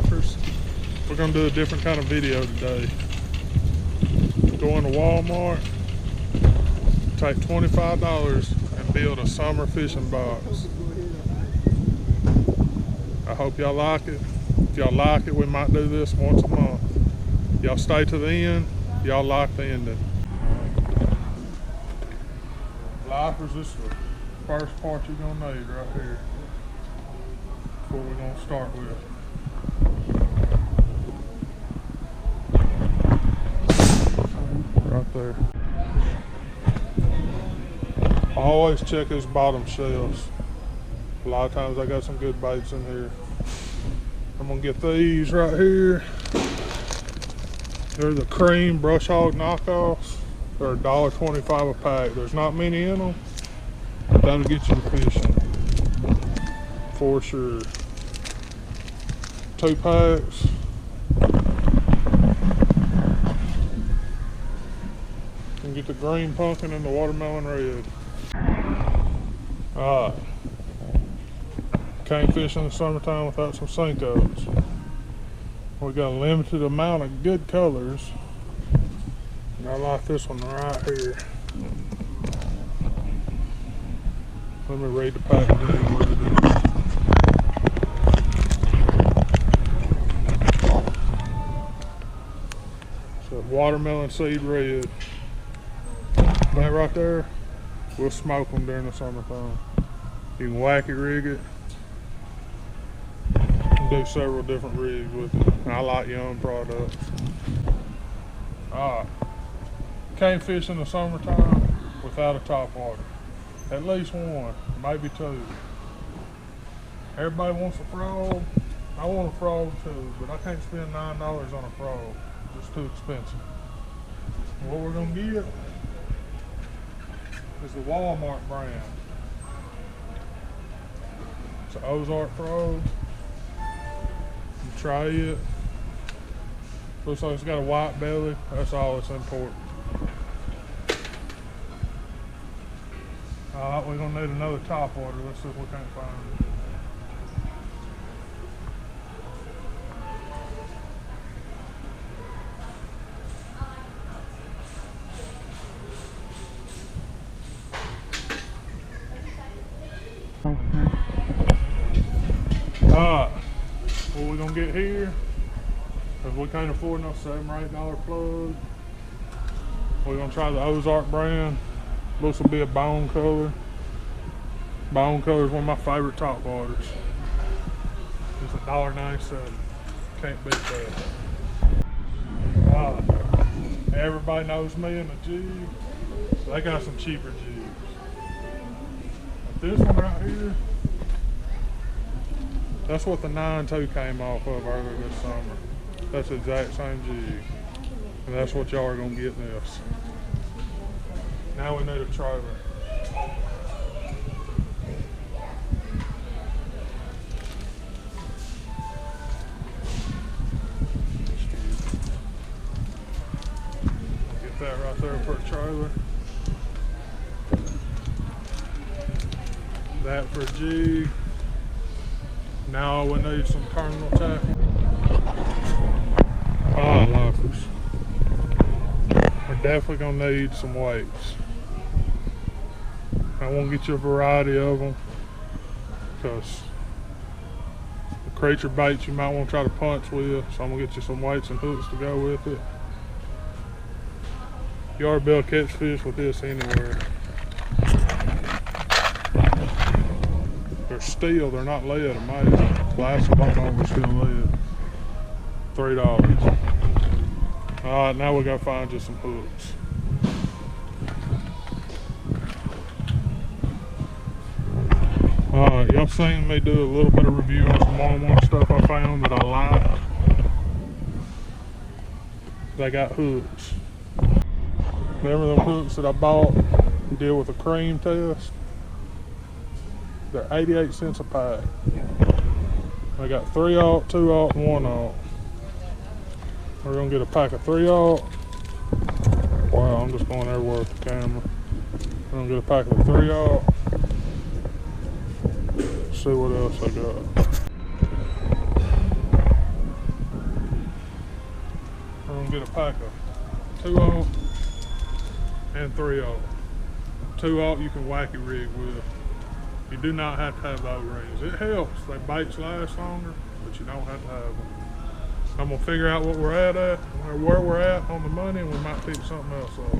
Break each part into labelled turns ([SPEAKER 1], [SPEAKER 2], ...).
[SPEAKER 1] lifers. We're gonna do a different kind of video today. Go into Walmart, take $25 and build a summer fishing box. I hope y'all like it. If y'all like it, we might do this once a month. Y'all stay to the end, y'all like the ending. Lifers, this is the first part you're gonna need right here. That's what we're gonna start with. Right there. Always check his bottom shelves. A lot of times I got some good baits in here. I'm gonna get these right here. They're the cream brush hog knockoffs. They're $1.25 a pack. There's not many in them, but that'll get you fishing for sure. 2 packs. You can get the green pumpkin and the watermelon red. Alright. Can't fish in the summertime without some Senkos. We got a limited amount of good colors. And I like this one right here. Let me read the packaging. So watermelon seed red. That right there, we'll smoke them during the summertime. You can wacky rig it. Do several different rigs with it. I like young products. Alright. Can't fish in the summertime without a topwater. At least one, maybe 2. Everybody wants a frog. I want a frog too, but I can't spend $9 on a frog. It's too expensive. What we're gonna get is the Wal-Mart brand. It's an Ozark frog. Try it. Looks like it's got a white belly. That's all that's important. Alright, we're gonna need another topwater. Let's see if we can't find it. Alright. What we're gonna get here, if we can't afford no $7 or $8 plug, we're gonna try the Ozark brand. Looks to be a bone color. Bone color is one of my favorite top waters. It's $1.97. Can't beat that. Everybody knows me in the jig, so they got some cheaper jigs. But this one right here, that's what the 9.2 came off of earlier this summer. That's the exact same jig. And that's what y'all are gonna get in this. Now we need a trailer. Get that right there for a trailer. That for a jig. Now we need some terminal tackle. Lifers. We're definitely gonna need some weights. I want to get you a variety of them because the creature baits you might want to try to punch with. So I'm gonna get you some weights and hooks to go with it. You ought to be able to catch fish with this anywhere. They're steel, they're not lead, amazing. Glass of bone over steel lead. $3. Alright, now we gotta find you some hooks. Alright, y'all seen me do a little bit of review on some Wal-Mart stuff I found that I like. They got hooks. Remember them hooks that I bought and did with a cream test? They're 88 cents a pack. I got 3/0, 2/0, and 1/0. We're gonna get a pack of 3/0. Wow, I'm just going everywhere with the camera. We're gonna get a pack of 3/0. See what else I got. get a pack of 2-aught and 3-aught. 2-aught you can wacky rig with. You do not have to have O-rings. It helps. They baits last longer, but you don't have to have them. I'm gonna figure out what we're at, or where we're at on the money, and we might pick something else up.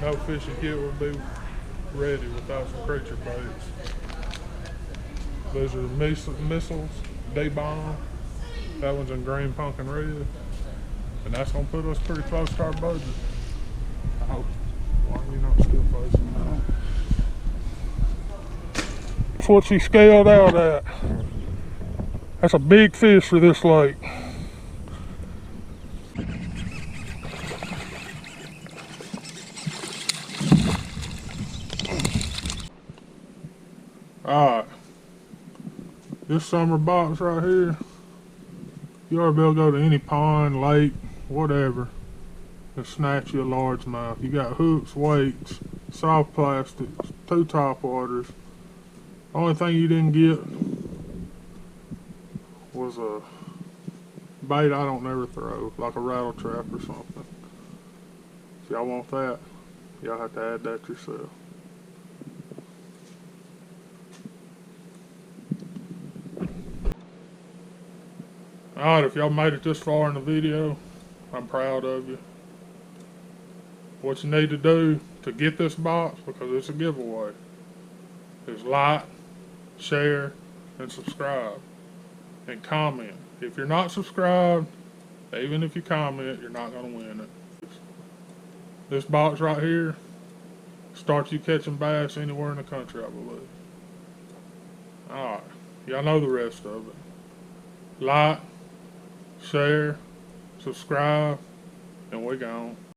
[SPEAKER 1] No fishing kit would be ready without some creature baits. Those are missiles, D-bomb. That one's in green, punk, and red. And that's gonna put us pretty close to our budget. I hope. Why are you not still facing that? That's what she scaled out at. That's a big fish for this lake. Alright. This summer box right here, you ought to be able to go to any pond, lake, whatever, and snatch you a largemouth. You got hooks, weights, soft plastics, 2 top waters. Only thing you didn't get was a bait I don't never throw, like a rattle trap or something. If y'all want that, y'all have to add that yourself. Alright, if y'all made it this far in the video, I'm proud of you. What you need to do to get this box, because it's a giveaway, is like, share, and subscribe. And comment. If you're not subscribed, even if you comment, you're not going to win it. This box right here starts you catching bass anywhere in the country, I believe. Alright, y'all know the rest of it. Like, share, subscribe, and we gone.